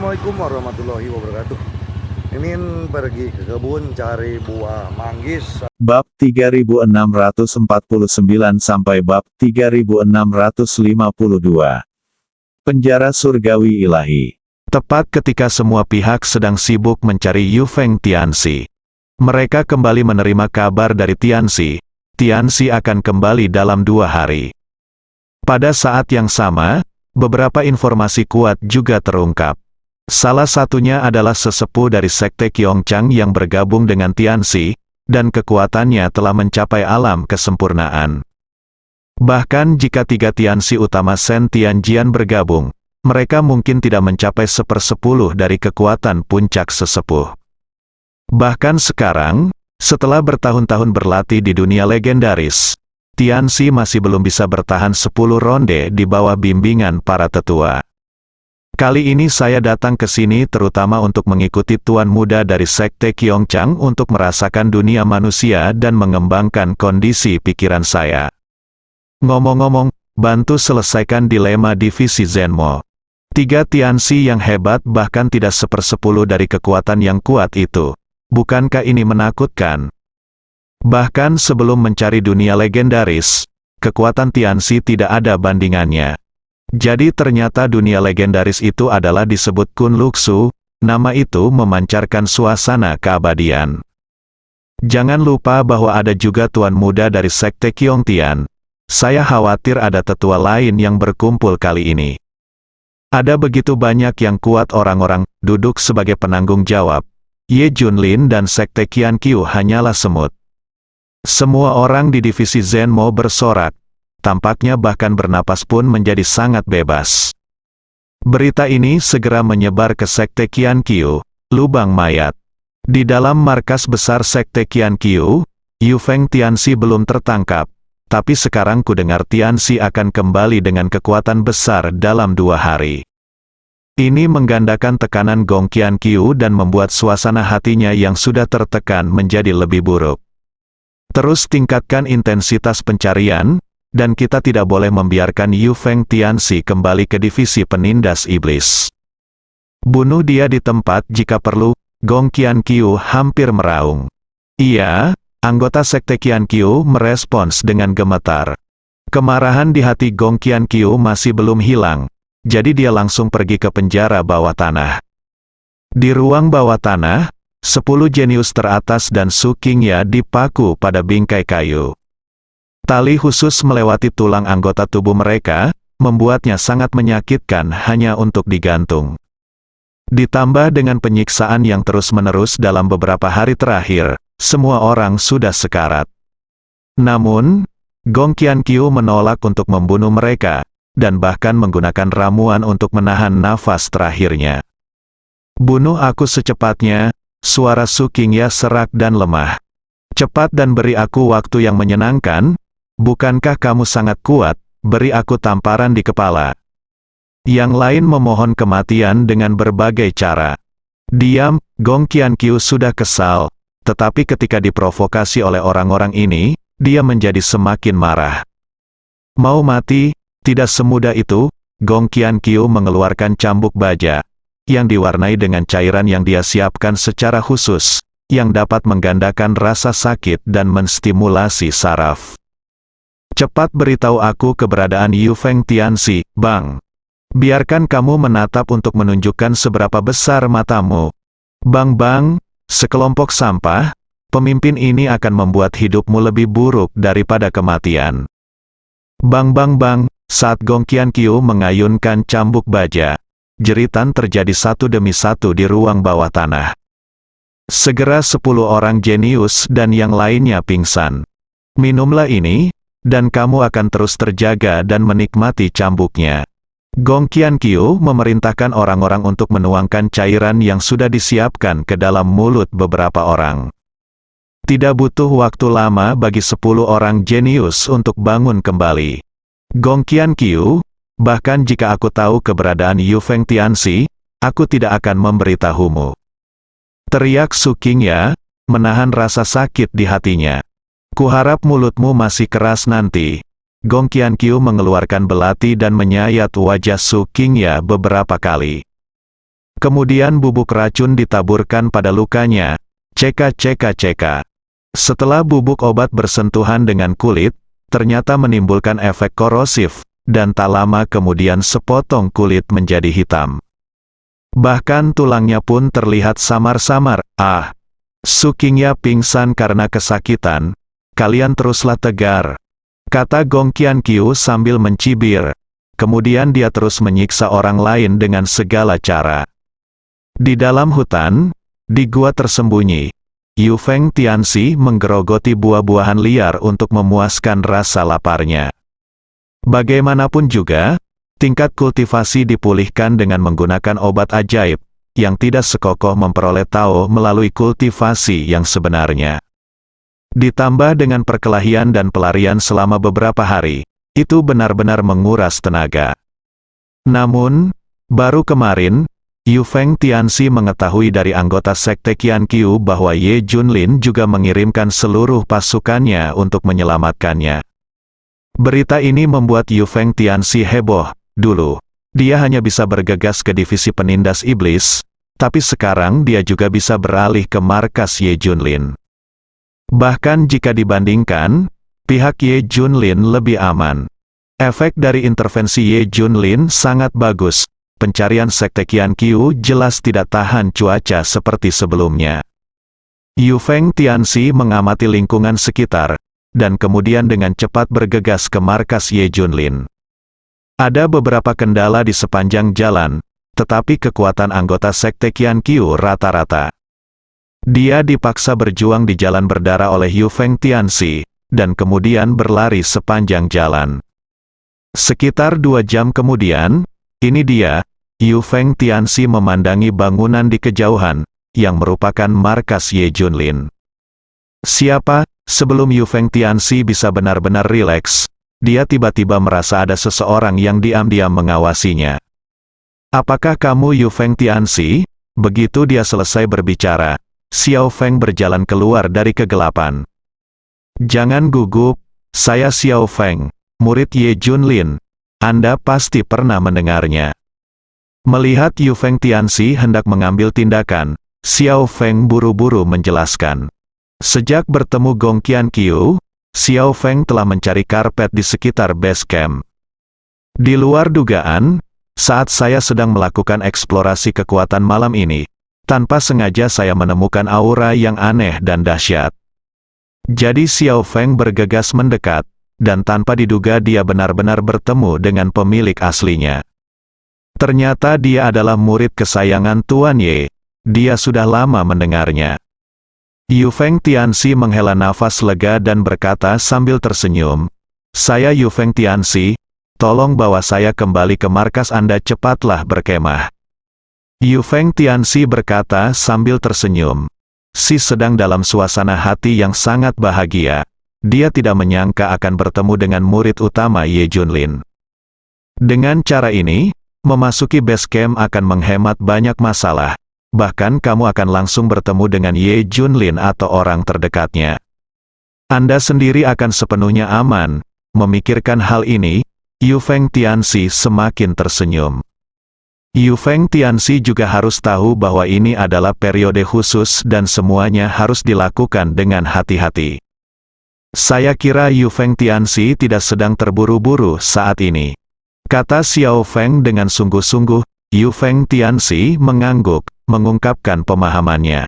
Assalamualaikum warahmatullahi wabarakatuh. Mimin pergi ke kebun cari buah manggis. Bab 3649 sampai bab 3652. Penjara surgawi ilahi. Tepat ketika semua pihak sedang sibuk mencari Yu Feng Tianxi, mereka kembali menerima kabar dari Tianxi. Tianxi akan kembali dalam 2 hari. Pada saat yang sama, beberapa informasi kuat juga terungkap. Salah satunya adalah sesepuh dari Sekte Qiongchang yang bergabung dengan Tianxi, dan kekuatannya telah mencapai alam kesempurnaan. Bahkan jika 3 Tianxi utama Shen Tianjian bergabung, mereka mungkin tidak mencapai 1/10 dari kekuatan puncak sesepuh. Bahkan sekarang, setelah bertahun-tahun berlatih di dunia legendaris, Tianxi masih belum bisa bertahan 10 ronde di bawah bimbingan para tetua. Kali ini saya datang ke sini terutama untuk mengikuti tuan muda dari Sekte Qiongchang untuk merasakan dunia manusia dan mengembangkan kondisi pikiran saya. Ngomong-ngomong, bantu selesaikan dilema divisi Zenmo. 3 Tianxi yang hebat bahkan tidak 1/10 dari kekuatan yang kuat itu. Bukankah ini menakutkan? Bahkan sebelum mencari dunia legendaris, kekuatan Tianxi tidak ada bandingannya. Jadi ternyata dunia legendaris itu adalah disebut Kun Luxu, nama itu memancarkan suasana keabadian. Jangan lupa bahwa ada juga tuan muda dari Sekte Qiongtian. Saya khawatir ada tetua lain yang berkumpul kali ini. Ada begitu banyak yang kuat orang-orang, duduk sebagai penanggung jawab. Ye Junlin dan Sekte Qianqiu hanyalah semut. Semua orang di divisi Zenmo bersorak. Tampaknya bahkan bernapas pun menjadi sangat bebas. Berita ini segera menyebar ke Sekte Qianqiu, lubang mayat. Di dalam markas besar Sekte Qianqiu, Yu Feng Tianxi belum tertangkap, tapi sekarang ku dengar Tianxi akan kembali dengan kekuatan besar dalam 2 hari. Ini menggandakan tekanan Gong Qianqiu dan membuat suasana hatinya yang sudah tertekan menjadi lebih buruk. Terus tingkatkan intensitas pencarian, dan kita tidak boleh membiarkan Yu Feng Tianxi kembali ke divisi penindas iblis. Bunuh dia di tempat jika perlu, Gong Qianqiu hampir meraung. Iya, anggota Sekte Qianqiu merespons dengan gemetar. Kemarahan di hati Gong Qianqiu masih belum hilang, jadi dia langsung pergi ke penjara bawah tanah. Di ruang bawah tanah, 10 jenius teratas dan Su Qingya dipaku pada bingkai kayu. Tali khusus melewati tulang anggota tubuh mereka, membuatnya sangat menyakitkan hanya untuk digantung. Ditambah dengan penyiksaan yang terus-menerus dalam beberapa hari terakhir, semua orang sudah sekarat. Namun, Gong Qianqiu menolak untuk membunuh mereka, dan bahkan menggunakan ramuan untuk menahan nafas terakhirnya. Bunuh aku secepatnya, suara Su Qingya serak dan lemah. Cepat dan beri aku waktu yang menyenangkan. Bukankah kamu sangat kuat, beri aku tamparan di kepala. Yang lain memohon kematian dengan berbagai cara. Diam, Gong Qianqiu sudah kesal, tetapi ketika diprovokasi oleh orang-orang ini, dia menjadi semakin marah. Mau mati, tidak semudah itu. Gong Qianqiu mengeluarkan cambuk baja, yang diwarnai dengan cairan yang dia siapkan secara khusus, yang dapat menggandakan rasa sakit dan menstimulasi saraf. Cepat beritahu aku keberadaan Yu Feng Tianxi, Bang. Biarkan kamu menatap untuk menunjukkan seberapa besar matamu. Bang, sekelompok sampah, pemimpin ini akan membuat hidupmu lebih buruk daripada kematian. Bang, saat Gong Qianqiu mengayunkan cambuk baja, jeritan terjadi satu demi satu di ruang bawah tanah. Segera 10 orang jenius dan yang lainnya pingsan. Minumlah ini, dan kamu akan terus terjaga dan menikmati cambuknya. Gong Qianqiu memerintahkan orang-orang untuk menuangkan cairan yang sudah disiapkan ke dalam mulut beberapa orang. Tidak butuh waktu lama bagi 10 orang jenius untuk bangun kembali. Gong Qianqiu, bahkan jika aku tahu keberadaan Yu Feng Tianxi, aku tidak akan memberitahumu. Teriak Su Qingya, menahan rasa sakit di hatinya. Kuharap mulutmu masih keras nanti. Gong Qianqiu mengeluarkan belati dan menyayat wajah Su Qingya beberapa kali. Kemudian bubuk racun ditaburkan pada lukanya. Cek. Setelah bubuk obat bersentuhan dengan kulit, ternyata menimbulkan efek korosif, dan tak lama kemudian sepotong kulit menjadi hitam. Bahkan tulangnya pun terlihat samar-samar. Su Qingya pingsan karena kesakitan. Kalian teruslah tegar, kata Gong Qianqiu sambil mencibir. Kemudian dia terus menyiksa orang lain dengan segala cara. Di dalam hutan, di gua tersembunyi, Yu Feng Tianxi menggerogoti buah-buahan liar untuk memuaskan rasa laparnya. Bagaimanapun juga, tingkat kultivasi dipulihkan dengan menggunakan obat ajaib, yang tidak sekokoh memperoleh Tao melalui kultivasi yang sebenarnya. Ditambah dengan perkelahian dan pelarian selama beberapa hari, itu benar-benar menguras tenaga. Namun, baru kemarin, Yu Feng Tianxi mengetahui dari anggota sekte Qianqiu bahwa Ye Junlin juga mengirimkan seluruh pasukannya untuk menyelamatkannya. Berita ini membuat Yu Feng Tianxi heboh. Dulu, dia hanya bisa bergegas ke divisi penindas iblis, tapi sekarang dia juga bisa beralih ke markas Ye Junlin. Bahkan jika dibandingkan, pihak Ye Junlin lebih aman. Efek dari intervensi Ye Junlin sangat bagus. Pencarian sekte Qianqiu jelas tidak tahan cuaca seperti sebelumnya. Yu Feng Tianxi mengamati lingkungan sekitar, dan kemudian dengan cepat bergegas ke markas Ye Junlin. Ada beberapa kendala di sepanjang jalan, tetapi kekuatan anggota sekte Qianqiu rata-rata. Dia dipaksa berjuang di jalan berdarah oleh Yu Feng Tianxi, dan kemudian berlari sepanjang jalan. Sekitar 2 jam kemudian, ini dia, Yu Feng Tianxi memandangi bangunan di kejauhan, yang merupakan markas Ye Junlin. Siapa? Sebelum Yu Feng Tianxi bisa benar-benar rileks, dia tiba-tiba merasa ada seseorang yang diam-diam mengawasinya. Apakah kamu Yu Feng Tianxi? Begitu dia selesai berbicara, Xiao Feng berjalan keluar dari kegelapan. Jangan gugup, saya Xiao Feng, murid Ye Junlin. Anda pasti pernah mendengarnya. Melihat Yu Feng Tianxi hendak mengambil tindakan, Xiao Feng buru-buru menjelaskan. Sejak bertemu Gong Qianqiu, Xiao Feng telah mencari karpet di sekitar base camp. Di luar dugaan, saat saya sedang melakukan eksplorasi kekuatan malam ini, tanpa sengaja saya menemukan aura yang aneh dan dahsyat. Jadi Xiao Feng bergegas mendekat, dan tanpa diduga dia benar-benar bertemu dengan pemilik aslinya. Ternyata dia adalah murid kesayangan Tuan Ye. Dia sudah lama mendengarnya. Yu Feng Tianxi menghela nafas lega dan berkata sambil tersenyum, "Saya Yu Feng Tianxi, tolong bawa saya kembali ke markas Anda, cepatlah berkemah." Yu Feng Tianxi berkata sambil tersenyum. Si sedang dalam suasana hati yang sangat bahagia. Dia tidak menyangka akan bertemu dengan murid utama Ye Junlin. Dengan cara ini, memasuki base camp akan menghemat banyak masalah. Bahkan kamu akan langsung bertemu dengan Ye Junlin atau orang terdekatnya. Anda sendiri akan sepenuhnya aman. Memikirkan hal ini, Yu Feng Tianxi semakin tersenyum. Yu Feng Tianxi juga harus tahu bahwa ini adalah periode khusus dan semuanya harus dilakukan dengan hati-hati. Saya kira Yu Feng Tianxi tidak sedang terburu-buru saat ini, kata Xiao Feng dengan sungguh-sungguh. Yu Feng Tianxi mengangguk, mengungkapkan pemahamannya.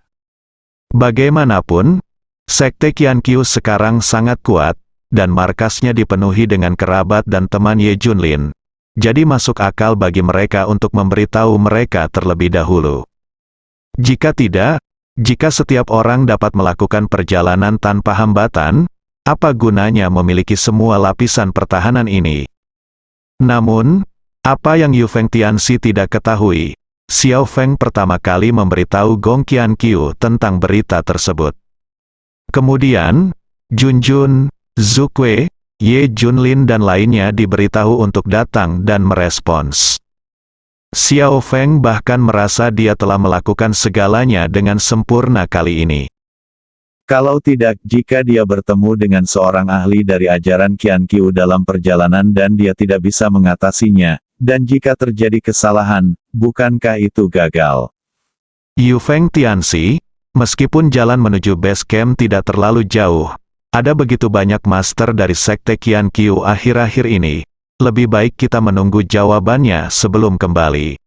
Bagaimanapun, sekte Qianqiu sekarang sangat kuat, dan markasnya dipenuhi dengan kerabat dan teman Ye Junlin. Jadi masuk akal bagi mereka untuk memberitahu mereka terlebih dahulu. Jika tidak, jika setiap orang dapat melakukan perjalanan tanpa hambatan, apa gunanya memiliki semua lapisan pertahanan ini? Namun, apa yang Yu Feng Tianxi tidak ketahui, Xiao Feng pertama kali memberitahu Gong Qianqiu tentang berita tersebut. Kemudian, Junjun, Zukue, Ye Junlin dan lainnya diberitahu untuk datang dan merespons. Xiao Feng bahkan merasa dia telah melakukan segalanya dengan sempurna kali ini. Kalau tidak, jika dia bertemu dengan seorang ahli dari ajaran Qianqiu dalam perjalanan dan dia tidak bisa mengatasinya, dan jika terjadi kesalahan, Bukankah itu gagal? Yu Feng Tianxi, meskipun jalan menuju base camp tidak terlalu jauh, ada begitu banyak master dari Sekte Qian Qiu akhir-akhir ini, lebih baik kita menunggu jawabannya sebelum kembali.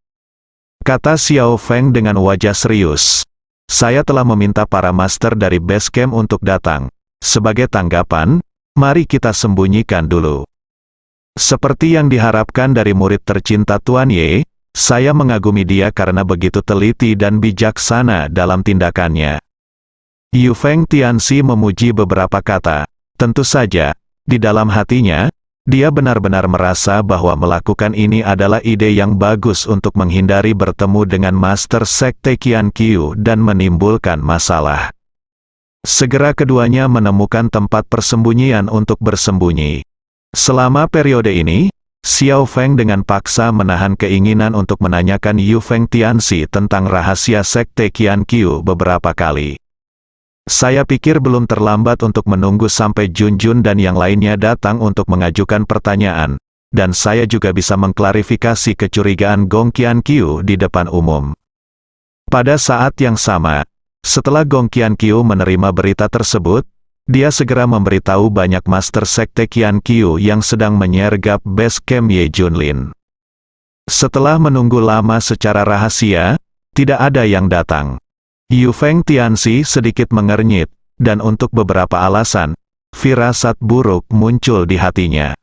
Kata Xiao Feng dengan wajah serius. Saya telah meminta para master dari base camp untuk datang. Sebagai tanggapan, mari kita sembunyikan dulu. Seperti yang diharapkan dari murid tercinta Tuan Ye, saya mengagumi dia karena begitu teliti dan bijaksana dalam tindakannya. Yu Feng Tianxi memuji beberapa kata. Tentu saja, di dalam hatinya, dia benar-benar merasa bahwa melakukan ini adalah ide yang bagus untuk menghindari bertemu dengan Master Sekte Qian Qiu dan menimbulkan masalah. Segera keduanya menemukan tempat persembunyian untuk bersembunyi. Selama periode ini, Xiao Feng dengan paksa menahan keinginan untuk menanyakan Yu Feng Tianxi tentang rahasia Sekte Qian Qiu beberapa kali. Saya pikir belum terlambat untuk menunggu sampai Junjun dan yang lainnya datang untuk mengajukan pertanyaan, dan saya juga bisa mengklarifikasi kecurigaan Gong Qian Qiu di depan umum. Pada saat yang sama, setelah Gong Qian Qiu menerima berita tersebut, dia segera memberitahu banyak master Sekte Qian Qiu yang sedang menyergap base camp Ye Junlin. Setelah menunggu lama secara rahasia, tidak ada yang datang. Yu Feng Tianxi sedikit mengernyit, dan untuk beberapa alasan, firasat buruk muncul di hatinya.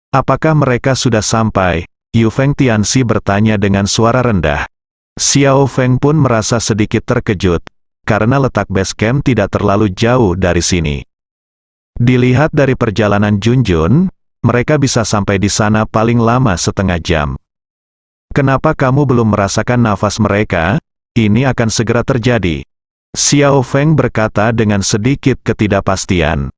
Apakah mereka sudah sampai? Yu Feng Tianxi bertanya dengan suara rendah. Xiao Feng pun merasa sedikit terkejut, karena letak base camp tidak terlalu jauh dari sini. Dilihat dari perjalanan Junjun, mereka bisa sampai di sana paling lama setengah jam. Kenapa kamu belum merasakan nafas mereka? Ini akan segera terjadi. Xiao Feng berkata dengan sedikit ketidakpastian.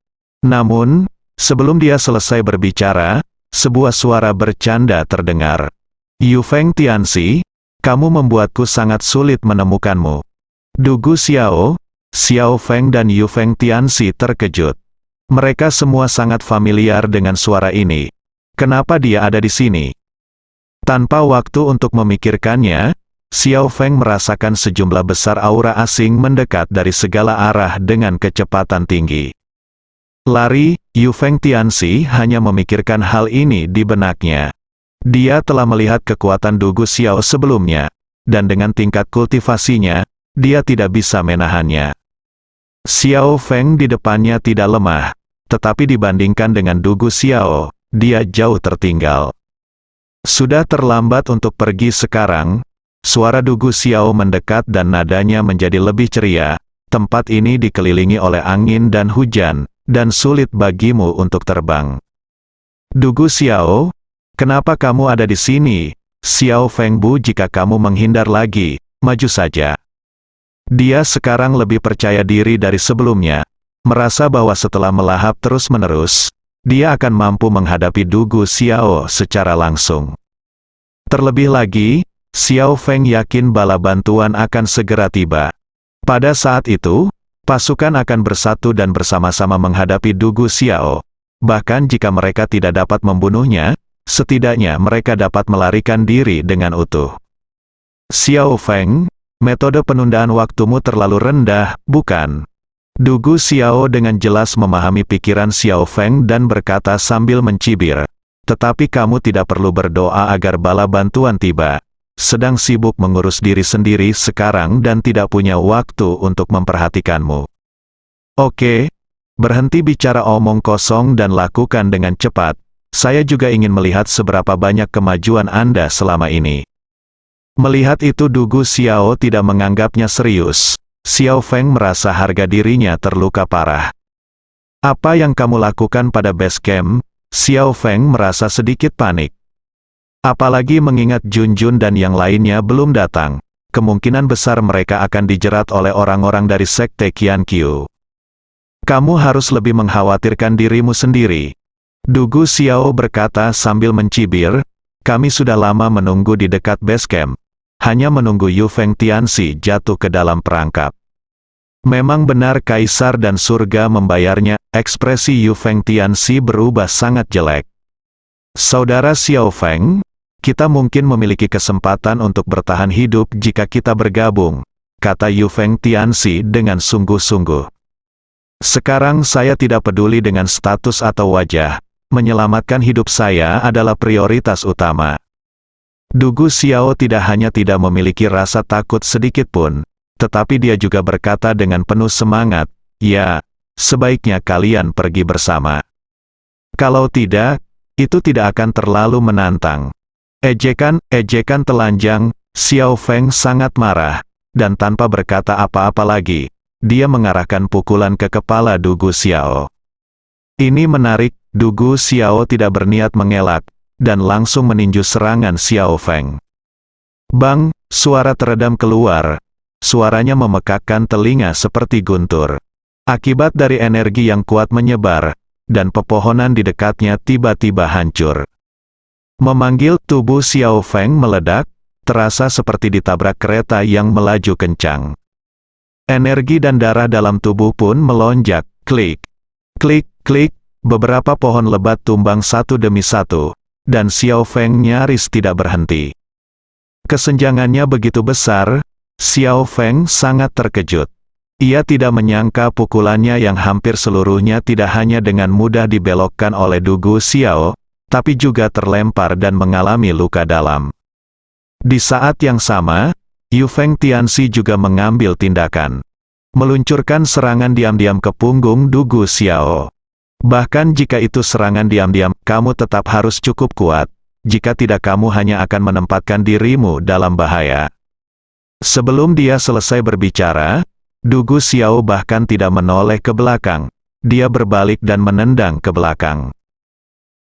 Namun, sebelum dia selesai berbicara, sebuah suara bercanda terdengar. Yu Feng Tianxi, kamu membuatku sangat sulit menemukanmu. Dugu Xiao, Xiao Feng dan Yu Feng Tianxi terkejut. Mereka semua sangat familiar dengan suara ini. Kenapa dia ada di sini? Tanpa waktu untuk memikirkannya, Xiao Feng merasakan sejumlah besar aura asing mendekat dari segala arah dengan kecepatan tinggi. Lari, Yu Feng Tianxi hanya memikirkan hal ini di benaknya. Dia telah melihat kekuatan Dugu Xiao sebelumnya, dan dengan tingkat kultivasinya, dia tidak bisa menahannya. Xiao Feng di depannya tidak lemah, tetapi dibandingkan dengan Dugu Xiao, dia jauh tertinggal. Sudah terlambat untuk pergi sekarang. Suara Dugu Xiao mendekat dan nadanya menjadi lebih ceria. Tempat ini dikelilingi oleh angin dan hujan, dan sulit bagimu untuk terbang. Dugu Xiao, kenapa kamu ada di sini? Xiao Feng Bu, jika kamu menghindar lagi, maju saja. Dia sekarang lebih percaya diri dari sebelumnya, merasa bahwa setelah melahap terus-menerus, dia akan mampu menghadapi Dugu Xiao secara langsung. Terlebih lagi, Xiao Feng yakin bala bantuan akan segera tiba. Pada saat itu, pasukan akan bersatu dan bersama-sama menghadapi Dugu Xiao. Bahkan jika mereka tidak dapat membunuhnya, setidaknya mereka dapat melarikan diri dengan utuh. Xiao Feng, metode penundaan waktumu terlalu rendah, bukan? Dugu Xiao dengan jelas memahami pikiran Xiao Feng dan berkata sambil mencibir. Tetapi kamu tidak perlu berdoa agar bala bantuan tiba. Sedang sibuk mengurus diri sendiri sekarang dan tidak punya waktu untuk memperhatikanmu. Oke, berhenti bicara omong kosong dan lakukan dengan cepat. Saya juga ingin melihat seberapa banyak kemajuan Anda selama ini. Melihat itu Dugu Xiao tidak menganggapnya serius. Xiao Feng merasa harga dirinya terluka parah. Apa yang kamu lakukan pada base camp? Xiao Feng merasa sedikit panik. Apalagi mengingat Junjun dan yang lainnya belum datang. Kemungkinan besar mereka akan dijerat oleh orang-orang dari Sekte Qian Qiu. Kamu harus lebih mengkhawatirkan dirimu sendiri. Dugu Xiao berkata sambil mencibir, kami sudah lama menunggu di dekat base camp. Hanya menunggu Yu Feng Tianxi jatuh ke dalam perangkap. Memang benar Kaisar dan surga membayarnya. Ekspresi Yu Feng Tianxi berubah sangat jelek. Saudara Xiao Feng, kita mungkin memiliki kesempatan untuk bertahan hidup jika kita bergabung, kata Yu Feng Tianxi dengan sungguh-sungguh. Sekarang saya tidak peduli dengan status atau wajah, menyelamatkan hidup saya adalah prioritas utama. Dugu Xiao tidak hanya tidak memiliki rasa takut sedikit pun, tetapi dia juga berkata dengan penuh semangat, "Ya, sebaiknya kalian pergi bersama. Kalau tidak, itu tidak akan terlalu menantang." Ejekan telanjang, Xiao Feng sangat marah, dan tanpa berkata apa-apa lagi, dia mengarahkan pukulan ke kepala Dugu Xiao. Ini menarik, Dugu Xiao tidak berniat mengelak, dan langsung meninju serangan Xiao Feng. Bang, suara teredam keluar. Suaranya memekakkan telinga seperti guntur. Akibat dari energi yang kuat menyebar, dan pepohonan di dekatnya tiba-tiba hancur. Memanggil, tubuh Xiao Feng meledak, terasa seperti ditabrak kereta yang melaju kencang. Energi dan darah dalam tubuh pun melonjak, klik, klik, klik, beberapa pohon lebat tumbang satu demi satu, dan Xiao Feng nyaris tidak berhenti. Kesenjangannya begitu besar, Xiao Feng sangat terkejut. Ia tidak menyangka pukulannya yang hampir seluruhnya tidak hanya dengan mudah dibelokkan oleh Dugu Xiao, tapi juga terlempar dan mengalami luka dalam. Di saat yang sama, Yu Feng Tianxi juga mengambil tindakan. Meluncurkan serangan diam-diam ke punggung Dugu Xiao. Bahkan jika itu serangan diam-diam, kamu tetap harus cukup kuat. Jika tidak kamu hanya akan menempatkan dirimu dalam bahaya. Sebelum dia selesai berbicara, Dugu Xiao bahkan tidak menoleh ke belakang. Dia berbalik dan menendang ke belakang.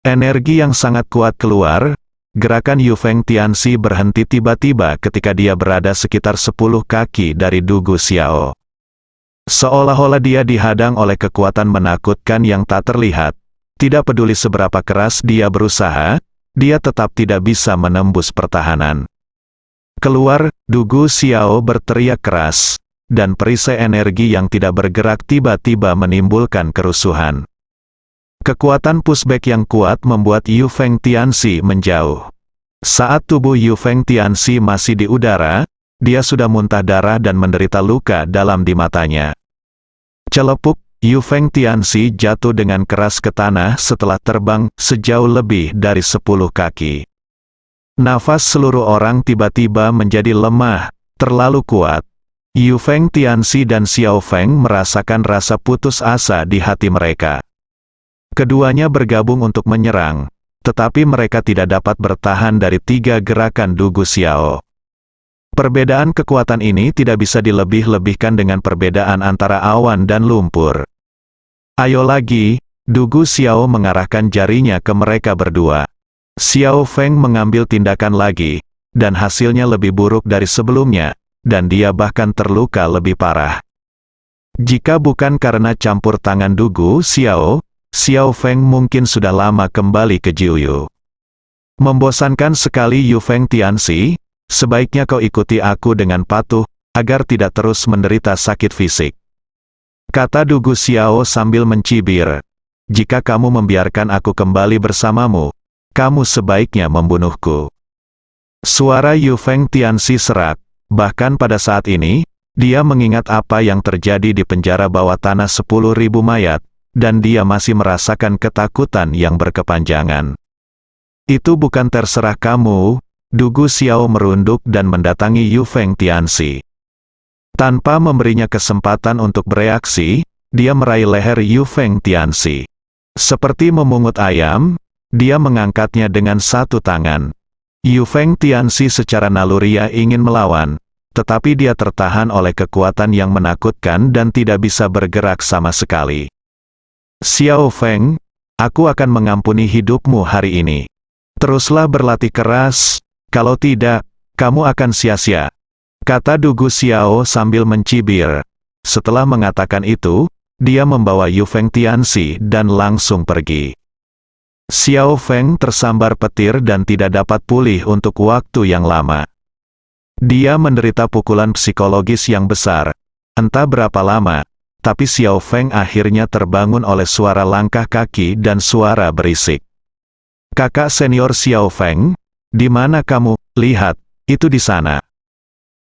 Energi yang sangat kuat keluar, gerakan Yu Feng Tianxi berhenti tiba-tiba ketika dia berada sekitar 10 kaki dari Dugu Xiao. Seolah-olah dia dihadang oleh kekuatan menakutkan yang tak terlihat. Tidak peduli seberapa keras dia berusaha, dia tetap tidak bisa menembus pertahanan. Keluar, Dugu Xiao berteriak keras, dan perisai energi yang tidak bergerak tiba-tiba menimbulkan kerusuhan. Kekuatan pushback yang kuat membuat Yu Feng Tianxi menjauh. Saat tubuh Yu Feng Tianxi masih di udara, dia sudah muntah darah dan menderita luka dalam di matanya. Celepuk, Yu Feng Tianxi jatuh dengan keras ke tanah setelah terbang sejauh lebih dari 10 kaki. Nafas seluruh orang tiba-tiba menjadi lemah, terlalu kuat. Yu Feng Tianxi dan Xiao Feng merasakan rasa putus asa di hati mereka. Keduanya bergabung untuk menyerang, tetapi mereka tidak dapat bertahan dari 3 gerakan Dugu Xiao. Perbedaan kekuatan ini tidak bisa dilebih-lebihkan dengan perbedaan antara awan dan lumpur. Ayo lagi, Dugu Xiao mengarahkan jarinya ke mereka berdua. Xiao Feng mengambil tindakan lagi, dan hasilnya lebih buruk dari sebelumnya, dan dia bahkan terluka lebih parah. Jika bukan karena campur tangan Dugu Xiao, Xiao Feng mungkin sudah lama kembali ke Jiuyu. Membosankan sekali Yu Feng Tianxi, sebaiknya kau ikuti aku dengan patuh, agar tidak terus menderita sakit fisik. Kata Dugu Xiao sambil mencibir, jika kamu membiarkan aku kembali bersamamu, kamu sebaiknya membunuhku. Suara Yu Feng Tianxi serak, bahkan pada saat ini, dia mengingat apa yang terjadi di penjara bawah tanah 10.000 mayat, dan dia masih merasakan ketakutan yang berkepanjangan. Itu bukan terserah kamu, Dugu Xiao merunduk dan mendatangi Yu Feng Tianxi. Tanpa memberinya kesempatan untuk bereaksi, dia meraih leher Yu Feng Tianxi. Seperti memungut ayam, dia mengangkatnya dengan satu tangan. Yu Feng Tianxi secara naluriah ingin melawan, tetapi dia tertahan oleh kekuatan yang menakutkan dan tidak bisa bergerak sama sekali. Xiao Feng, aku akan mengampuni hidupmu hari ini. Teruslah berlatih keras, kalau tidak, kamu akan sia-sia. Kata Dugu Xiao sambil mencibir. Setelah mengatakan itu, dia membawa Yu Feng Tianxi dan langsung pergi. Xiao Feng tersambar petir dan tidak dapat pulih untuk waktu yang lama. Dia menderita pukulan psikologis yang besar. Entah berapa lama, tapi Xiao Feng akhirnya terbangun oleh suara langkah kaki dan suara berisik. Kakak senior Xiao Feng, di mana kamu? Lihat, itu di sana.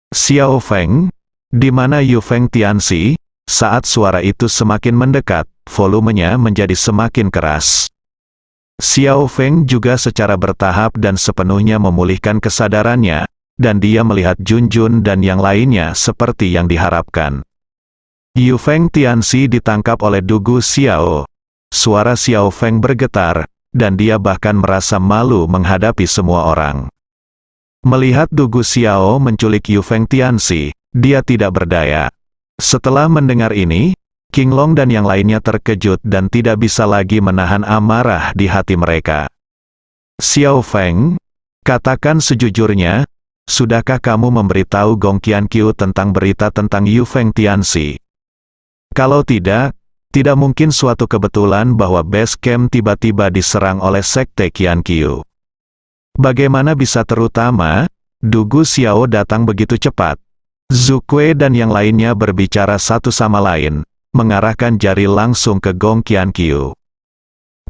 Xiao Feng, di mana Yu Feng Tianxi? Saat suara itu semakin mendekat, volumenya menjadi semakin keras. Xiao Feng juga secara bertahap dan sepenuhnya memulihkan kesadarannya, dan dia melihat Junjun dan yang lainnya seperti yang diharapkan. Yu Feng Tianxi ditangkap oleh Dugu Xiao. Suara Xiao Feng bergetar, dan dia bahkan merasa malu menghadapi semua orang. Melihat Dugu Xiao menculik Yu Feng Tianxi, dia tidak berdaya. Setelah mendengar ini, King Long dan yang lainnya terkejut dan tidak bisa lagi menahan amarah di hati mereka. Xiao Feng, katakan sejujurnya, sudahkah kamu memberitahu Gong Qianqiu tentang berita tentang Yu Feng Tianxi? Kalau tidak mungkin suatu kebetulan bahwa base camp tiba-tiba diserang oleh Sekte Qianqiu. Bagaimana bisa terutama, Dugu Xiao datang begitu cepat. Zhu Kui dan yang lainnya berbicara satu sama lain, mengarahkan jari langsung ke Gong Qianqiu.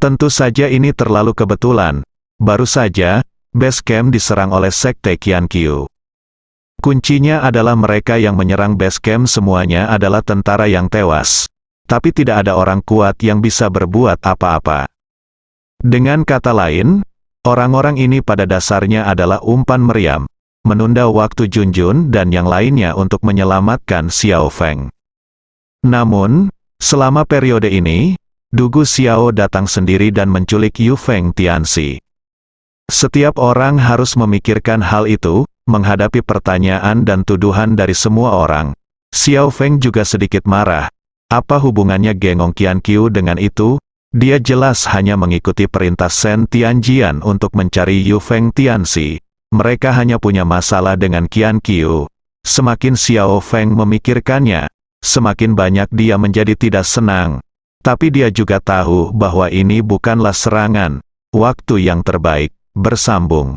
Tentu saja ini terlalu kebetulan, baru saja, base camp diserang oleh Sekte Qianqiu. Kuncinya adalah mereka yang menyerang base camp semuanya adalah tentara yang tewas. Tapi tidak ada orang kuat yang bisa berbuat apa-apa. Dengan kata lain, orang-orang ini pada dasarnya adalah umpan meriam, menunda waktu Junjun dan yang lainnya untuk menyelamatkan Xiao Feng. Namun, selama periode ini, Dugu Xiao datang sendiri dan menculik Yu Feng Tianxi. Setiap orang harus memikirkan hal itu, menghadapi pertanyaan dan tuduhan dari semua orang. Xiao Feng juga sedikit marah. Apa hubungannya Gong Qianqiu dengan itu? Dia jelas hanya mengikuti perintah Shen Tianjian untuk mencari Yu Feng Tianxi. Mereka hanya punya masalah dengan Qianqiu. Semakin Xiao Feng memikirkannya, semakin banyak dia menjadi tidak senang. Tapi dia juga tahu bahwa ini bukanlah serangan. Waktu yang terbaik, bersambung.